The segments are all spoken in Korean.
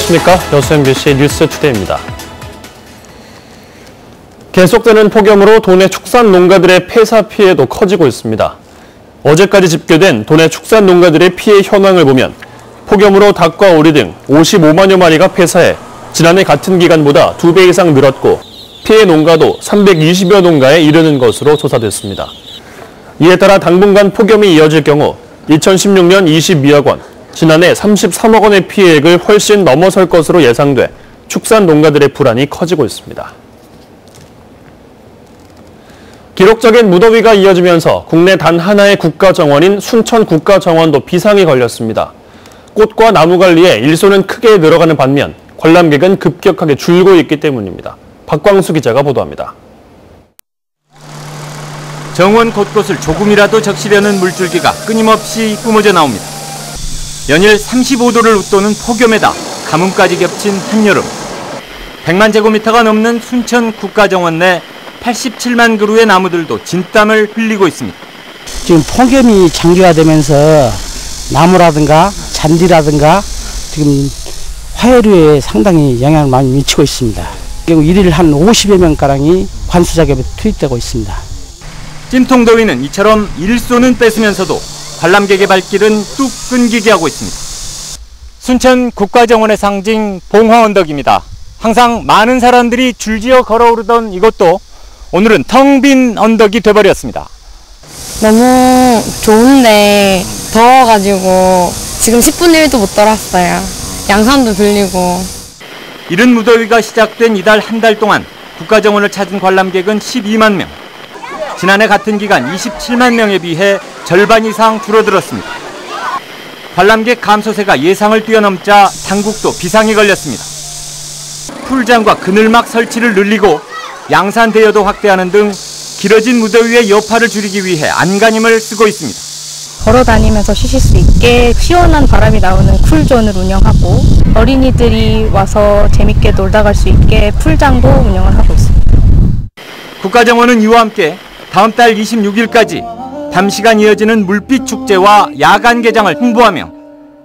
안녕하십니까. 여수 MBC 뉴스투데이입니다. 계속되는 폭염으로 도내 축산 농가들의 폐사 피해도 커지고 있습니다. 어제까지 집계된 도내 축산 농가들의 피해 현황을 보면 폭염으로 닭과 오리 등 55만여 마리가 폐사해 지난해 같은 기간보다 2배 이상 늘었고 피해 농가도 320여 농가에 이르는 것으로 조사됐습니다. 이에 따라 당분간 폭염이 이어질 경우 2016년 22억 원, 지난해 33억 원의 피해액을 훨씬 넘어설 것으로 예상돼 축산 농가들의 불안이 커지고 있습니다. 기록적인 무더위가 이어지면서 국내 단 하나의 국가정원인 순천국가정원도 비상이 걸렸습니다. 꽃과 나무 관리에 일손은 크게 늘어가는 반면 관람객은 급격하게 줄고 있기 때문입니다. 박광수 기자가 보도합니다. 정원 곳곳을 조금이라도 적시려는 물줄기가 끊임없이 뿜어져 나옵니다. 연일 35도를 웃도는 폭염에다 가뭄까지 겹친 한여름. 100만 제곱미터가 넘는 순천 국가정원 내 87만 그루의 나무들도 진땀을 흘리고 있습니다. 지금 폭염이 장기화되면서 나무라든가 잔디라든가 지금 화해류에 상당히 영향을 많이 미치고 있습니다. 결국 일일 한 50여 명가량이 관수 작업에 투입되고 있습니다. 찜통 더위는 이처럼 일손은 뺏으면서도 관람객의 발길은 뚝 끊기게 하고 있습니다. 순천 국가정원의 상징 봉화언덕입니다. 항상 많은 사람들이 줄지어 걸어오르던 이곳도 오늘은 텅 빈 언덕이 돼버렸습니다. 너무 좋은데 더워가지고 지금 10분의 1도 못 돌았어요. 양산도 들리고. 이른 무더위가 시작된 이달 한 달 동안 국가정원을 찾은 관람객은 12만 명. 지난해 같은 기간 27만 명에 비해 절반 이상 줄어들었습니다. 관람객 감소세가 예상을 뛰어넘자 당국도 비상이 걸렸습니다. 풀장과 그늘막 설치를 늘리고 양산 대여도 확대하는 등 길어진 무더위의 여파를 줄이기 위해 안간힘을 쓰고 있습니다. 걸어 다니면서 쉬실 수 있게 시원한 바람이 나오는 쿨존을 운영하고 어린이들이 와서 재밌게 놀다 갈 수 있게 풀장도 운영을 하고 있습니다. 국가정원은 이와 함께 다음 달 26일까지 단시간 이어지는 물빛 축제와 야간 개장을 홍보하며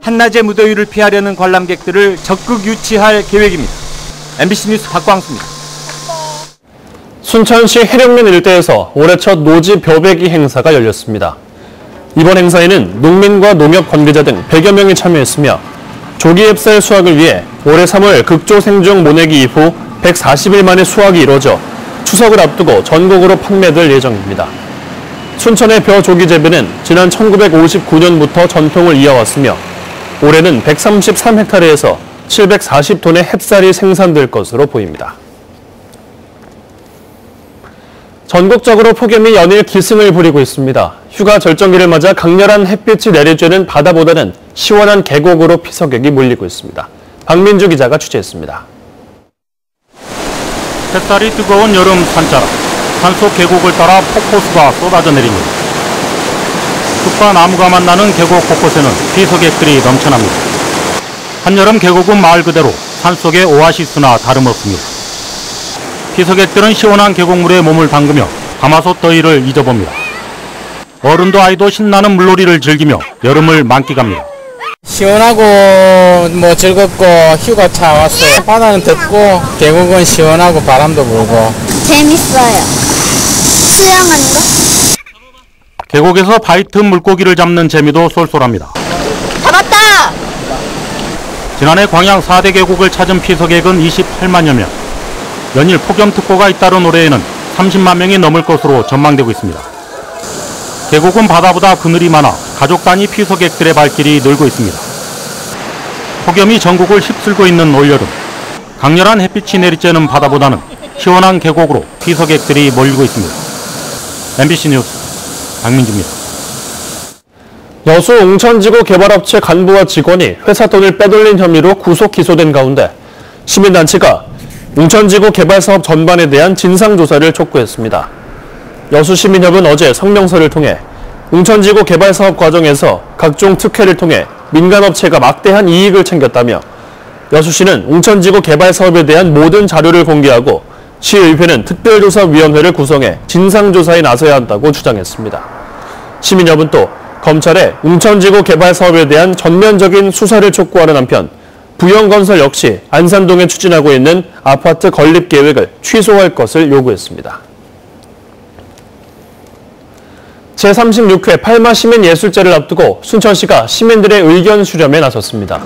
한낮의 무더위를 피하려는 관람객들을 적극 유치할 계획입니다. MBC 뉴스 박광수입니다. 순천시 해령면 일대에서 올해 첫 노지 벼베기 행사가 열렸습니다. 이번 행사에는 농민과 농협 관계자 등 100여 명이 참여했으며 조기 햅쌀 수확을 위해 올해 3월 극조 생종 모내기 이후 140일 만에 수확이 이루어져 추석을 앞두고 전국으로 판매될 예정입니다. 순천의 벼 조기 재배는 지난 1959년부터 전통을 이어왔으며 올해는 133헥타르에서 740톤의 햅쌀이 생산될 것으로 보입니다. 전국적으로 폭염이 연일 기승을 부리고 있습니다. 휴가 절정기를 맞아 강렬한 햇빛이 내리쬐는 바다보다는 시원한 계곡으로 피서객이 몰리고 있습니다. 박민주 기자가 취재했습니다. 햇살이 뜨거운 여름 산자락, 산속 계곡을 따라 폭포수가 쏟아져 내립니다. 숲과 나무가 만나는 계곡 곳곳에는 피서객들이 넘쳐납니다. 한여름 계곡은 말 그대로 산속의 오아시스나 다름없습니다. 피서객들은 시원한 계곡물에 몸을 담그며 가마솥 더위를 잊어봅니다. 어른도 아이도 신나는 물놀이를 즐기며 여름을 만끽합니다. 시원하고 즐겁고 휴가 차 왔어요. 바다는 덥고 계곡은 시원하고 바람도 불고 재밌어요. 수영하는 거? 계곡에서 바이트 물고기를 잡는 재미도 쏠쏠합니다. 잡았다! 지난해 광양 4대 계곡을 찾은 피서객은 28만여 명. 연일 폭염특보가 잇따른 올해에는 30만 명이 넘을 것으로 전망되고 있습니다. 계곡은 바다보다 그늘이 많아 가족 단위 피서객들의 발길이 늘고 있습니다. 폭염이 전국을 휩쓸고 있는 올여름. 강렬한 햇빛이 내리쬐는 바다보다는 시원한 계곡으로 피서객들이 몰리고 있습니다. MBC 뉴스 박민주입니다. 여수 웅천지구 개발업체 간부와 직원이 회사 돈을 빼돌린 혐의로 구속 기소된 가운데 시민단체가 웅천지구 개발사업 전반에 대한 진상조사를 촉구했습니다. 여수시민협은 어제 성명서를 통해 웅천지구 개발사업 과정에서 각종 특혜를 통해 민간업체가 막대한 이익을 챙겼다며 여수시는 웅천지구 개발사업에 대한 모든 자료를 공개하고 시의회는 특별조사위원회를 구성해 진상조사에 나서야 한다고 주장했습니다. 시민협은 또 검찰에 웅천지구 개발 사업에 대한 전면적인 수사를 촉구하는 한편 부영건설 역시 안산동에 추진하고 있는 아파트 건립 계획을 취소할 것을 요구했습니다. 제36회 팔마 시민예술제를 앞두고 순천시가 시민들의 의견 수렴에 나섰습니다.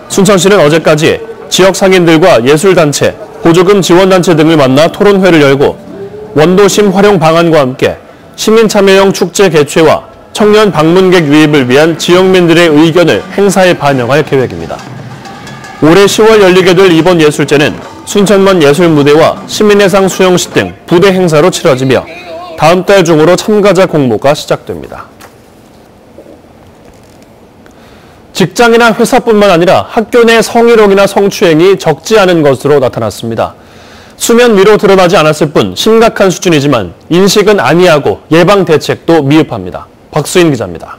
순천시는 어제까지 지역 상인들과 예술단체, 보조금 지원단체 등을 만나 토론회를 열고 원도심 활용 방안과 함께 시민참여형 축제 개최와 청년 방문객 유입을 위한 지역민들의 의견을 행사에 반영할 계획입니다. 올해 10월 열리게 될 이번 예술제는 순천만 예술무대와 시민예상 수영식 등 부대 행사로 치러지며 다음 달 중으로 참가자 공모가 시작됩니다. 직장이나 회사뿐만 아니라 학교 내 성희롱이나 성추행이 적지 않은 것으로 나타났습니다. 수면 위로 드러나지 않았을 뿐 심각한 수준이지만 인식은 아니하고 예방 대책도 미흡합니다. 박수인 기자입니다.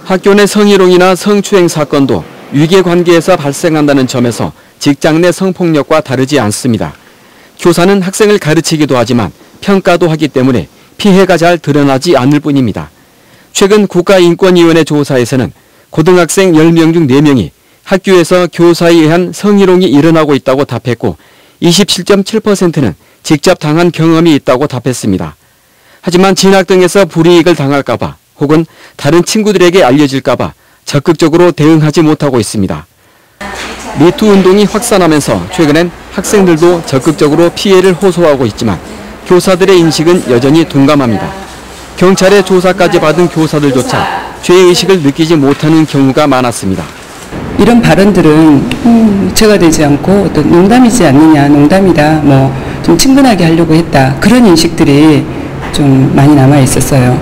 학교 내 성희롱이나 성추행 사건도 위계관계에서 발생한다는 점에서 직장 내 성폭력과 다르지 않습니다. 교사는 학생을 가르치기도 하지만 평가도 하기 때문에 피해가 잘 드러나지 않을 뿐입니다. 최근 국가인권위원회 조사에서는 고등학생 10명 중 4명이 학교에서 교사에 의한 성희롱이 일어나고 있다고 답했고 27.7%는 직접 당한 경험이 있다고 답했습니다. 하지만 진학 등에서 불이익을 당할까 봐 혹은 다른 친구들에게 알려질까 봐 적극적으로 대응하지 못하고 있습니다. 미투 운동이 확산하면서 최근엔 학생들도 적극적으로 피해를 호소하고 있지만 교사들의 인식은 여전히 둔감합니다. 경찰의 조사까지 받은 교사들조차 죄의식을 느끼지 못하는 경우가 많았습니다. 이런 발언들은 유체가 되지 않고 어떤 농담이지 않느냐, 농담이다, 좀 친근하게 하려고 했다. 그런 인식들이 좀 많이 남아 있었어요.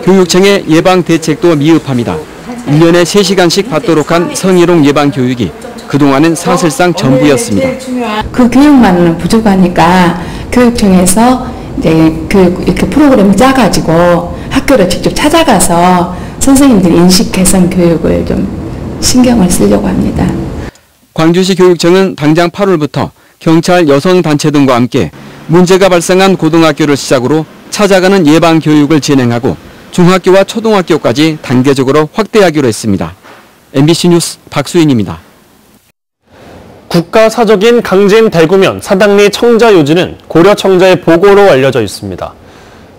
교육청의 예방 대책도 미흡합니다. 1년에 3시간씩 받도록 한 성희롱 예방 교육이 그동안은 사실상 전부였습니다. 그 교육만은 부족하니까 교육청에서 이제 이렇게 프로그램을 짜가지고 학교를 직접 찾아가서 선생님들 인식 개선 교육을 좀 신경을 쓰려고 합니다. 광주시 교육청은 당장 8월부터 경찰 여성단체 등과 함께 문제가 발생한 고등학교를 시작으로 찾아가는 예방 교육을 진행하고 중학교와 초등학교까지 단계적으로 확대하기로 했습니다. MBC 뉴스 박수인입니다. 국가사적인 강진 대구면 사당리 청자 요지는 고려 청자의 보고로 알려져 있습니다.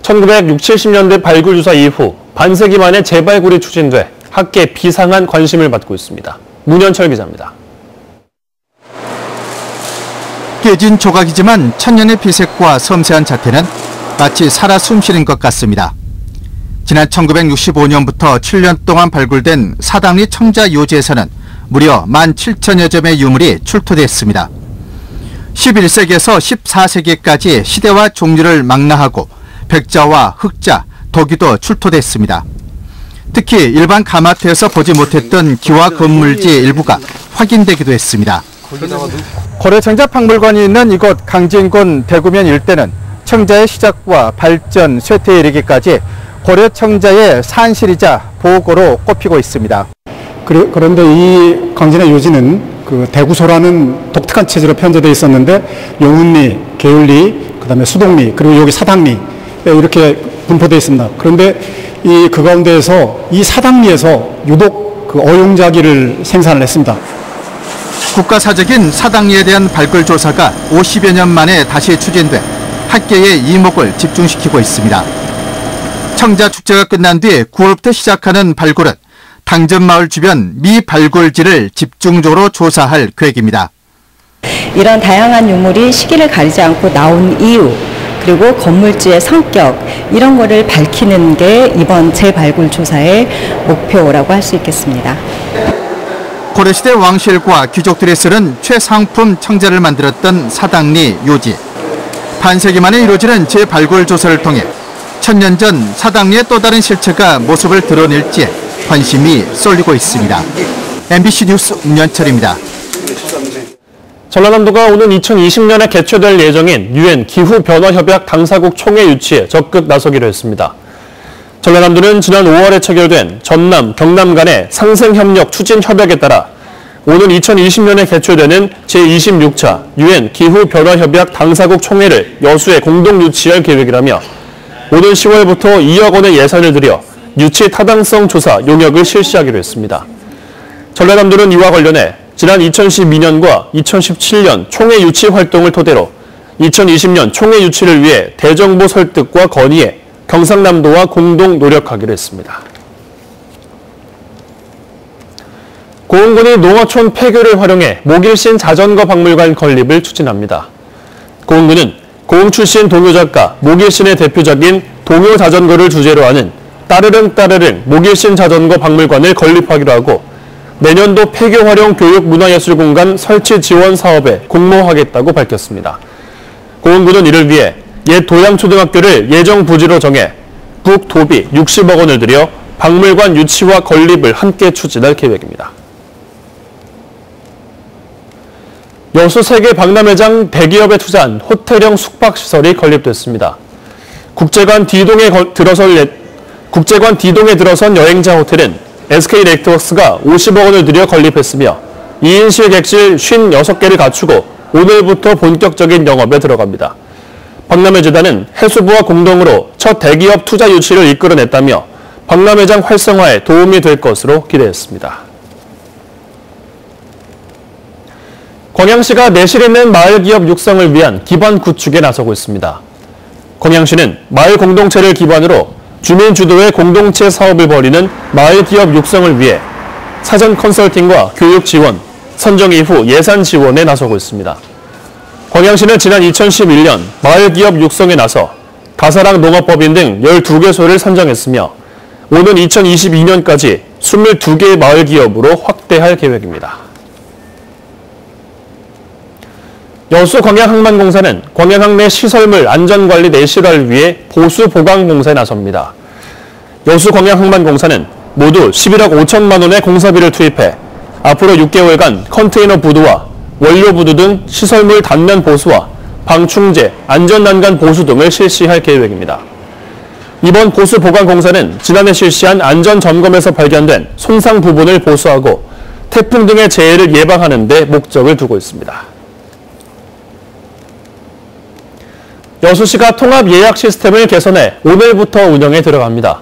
1960, 70년대 발굴 조사 이후 반세기 만에 재발굴이 추진돼 학계 비상한 관심을 받고 있습니다. 문현철 기자입니다. 깨진 조각이지만 천년의 비색과 섬세한 자태는 마치 살아 숨쉬는 것 같습니다. 지난 1965년부터 7년 동안 발굴된 사당리 청자 요지에서는 무려 17,000여 점의 유물이 출토됐습니다. 11세기에서 14세기까지 시대와 종류를 망라하고 백자와 흑자, 도기도 출토됐습니다. 특히 일반 가마트에서 보지 못했던 기와 건물지 일부가 확인되기도 했습니다. 고려청자박물관이 있는 이곳 강진군 대구면 일대는 청자의 시작과 발전, 쇠퇴에 이르기까지 고려청자의 산실이자 보고로 꼽히고 있습니다. 그런데 이 강진의 요지는 그 대구소라는 독특한 체제로 편제되어 있었는데 용운리, 계율리, 그다음에 수동리, 그리고 여기 사당리 이렇게 분포되어 있습니다. 그런데 그 가운데에서 이 사당리에서 유독 그 어용자기를 생산을 했습니다. 국가사적인 사당리에 대한 발굴 조사가 50여 년 만에 다시 추진돼 학계의 이목을 집중시키고 있습니다. 청자 축제가 끝난 뒤 9월부터 시작하는 발굴은 당전마을 주변 미발굴지를 집중적으로 조사할 계획입니다. 이런 다양한 유물이 시기를 가리지 않고 나온 이유, 그리고 건물지의 성격, 이런 거를 밝히는 게 이번 재발굴 조사의 목표라고 할 수 있겠습니다. 고려시대 왕실과 귀족들이 쓰는 최상품 청자를 만들었던 사당리 요지. 반세기 만에 이루어지는 재발굴 조사를 통해 1000년 전 사당리의 또 다른 실체가 모습을 드러낼지 관심이 쏠리고 있습니다. MBC 뉴스 문현철입니다. 전라남도가 오는 2020년에 개최될 예정인 UN 기후변화협약 당사국 총회 유치에 적극 나서기로 했습니다. 전라남도는 지난 5월에 체결된 전남, 경남 간의 상생협력 추진협약에 따라 오는 2020년에 개최되는 제26차 UN 기후변화협약 당사국 총회를 여수에 공동 유치할 계획이라며 오는 10월부터 2억 원의 예산을 들여 유치 타당성 조사 용역을 실시하기로 했습니다. 전라남도는 이와 관련해 지난 2012년과 2017년 총회 유치 활동을 토대로 2020년 총회 유치를 위해 대정보 설득과 건의에 경상남도와 공동 노력하기로 했습니다. 고흥군이 농어촌 폐교를 활용해 목일신 자전거 박물관 건립을 추진합니다. 고흥군은 고흥 출신 동요작가 목일신의 대표작인 동요 자전거를 주제로 하는 따르릉 목일신 자전거 박물관을 건립하기로 하고 내년도 폐교 활용 교육 문화예술 공간 설치 지원 사업에 공모하겠다고 밝혔습니다. 고흥군은 이를 위해 옛 도양초등학교를 예정 부지로 정해 국토비 60억 원을 들여 박물관 유치와 건립을 함께 추진할 계획입니다. 여수 세계 박람회장 대기업에 투자한 호텔형 숙박시설이 건립됐습니다. 국제관 D동에 들어선 여행자 호텔은 SK네트워크스가 50억 원을 들여 건립했으며 2인실 객실 56개를 갖추고 오늘부터 본격적인 영업에 들어갑니다. 박람회재단은 해수부와 공동으로 첫 대기업 투자 유치를 이끌어냈다며 박람회장 활성화에 도움이 될 것으로 기대했습니다. 광양시가 내실 있는 마을기업 육성을 위한 기반 구축에 나서고 있습니다. 광양시는 마을 공동체를 기반으로 주민 주도의 공동체 사업을 벌이는 마을기업 육성을 위해 사전 컨설팅과 교육 지원, 선정 이후 예산 지원에 나서고 있습니다. 광양시는 지난 2011년 마을기업 육성에 나서 가사랑 농업법인 등 12개소를 선정했으며 오는 2022년까지 22개의 마을기업으로 확대할 계획입니다. 여수 광양항만공사는 광양항 내 시설물 안전관리 내실화를 위해 보수 보강 공사에 나섭니다. 여수 광양항만공사는 모두 11억 5천만 원의 공사비를 투입해 앞으로 6개월간 컨테이너 부두와 원료 부두 등 시설물 단면 보수와 방충제, 안전난간 보수 등을 실시할 계획입니다. 이번 보수 보강 공사는 지난해 실시한 안전 점검에서 발견된 손상 부분을 보수하고 태풍 등의 재해를 예방하는 데 목적을 두고 있습니다. 여수시가 통합 예약 시스템을 개선해 오늘부터 운영에 들어갑니다.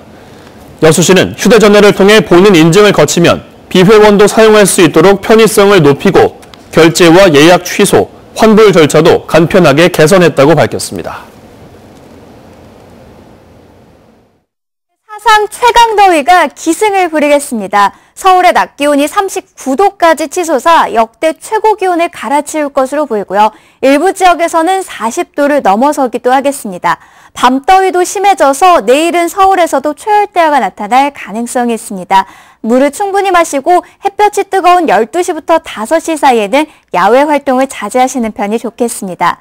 여수시는 휴대전화를 통해 본인 인증을 거치면 비회원도 사용할 수 있도록 편의성을 높이고 결제와 예약 취소, 환불 절차도 간편하게 개선했다고 밝혔습니다. 사상 최강더위가 기승을 부리겠습니다. 서울의 낮 기온이 39도까지 치솟아 역대 최고 기온을 갈아치울 것으로 보이고요. 일부 지역에서는 40도를 넘어서기도 하겠습니다. 밤더위도 심해져서 내일은 서울에서도 초열대야가 나타날 가능성이 있습니다. 물을 충분히 마시고 햇볕이 뜨거운 12시부터 5시 사이에는 야외 활동을 자제하시는 편이 좋겠습니다.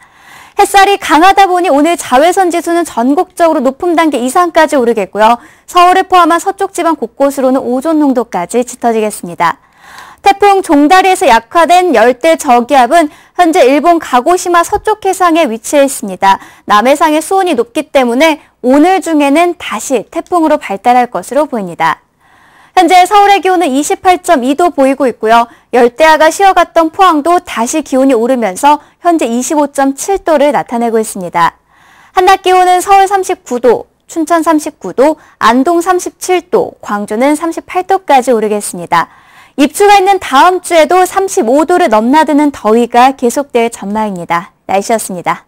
햇살이 강하다 보니 오늘 자외선 지수는 전국적으로 높음 단계 이상까지 오르겠고요. 서울을 포함한 서쪽 지방 곳곳으로는 오존 농도까지 짙어지겠습니다. 태풍 종다리에서 약화된 열대 저기압은 현재 일본 가고시마 서쪽 해상에 위치해 있습니다. 남해상의 수온이 높기 때문에 오늘 중에는 다시 태풍으로 발달할 것으로 보입니다. 현재 서울의 기온은 28.2도 보이고 있고요. 열대야가 쉬어갔던 포항도 다시 기온이 오르면서 현재 25.7도를 나타내고 있습니다. 한낮 기온은 서울 39도, 춘천 39도, 안동 37도, 광주는 38도까지 오르겠습니다. 입추가 있는 다음 주에도 35도를 넘나드는 더위가 계속될 전망입니다. 날씨였습니다.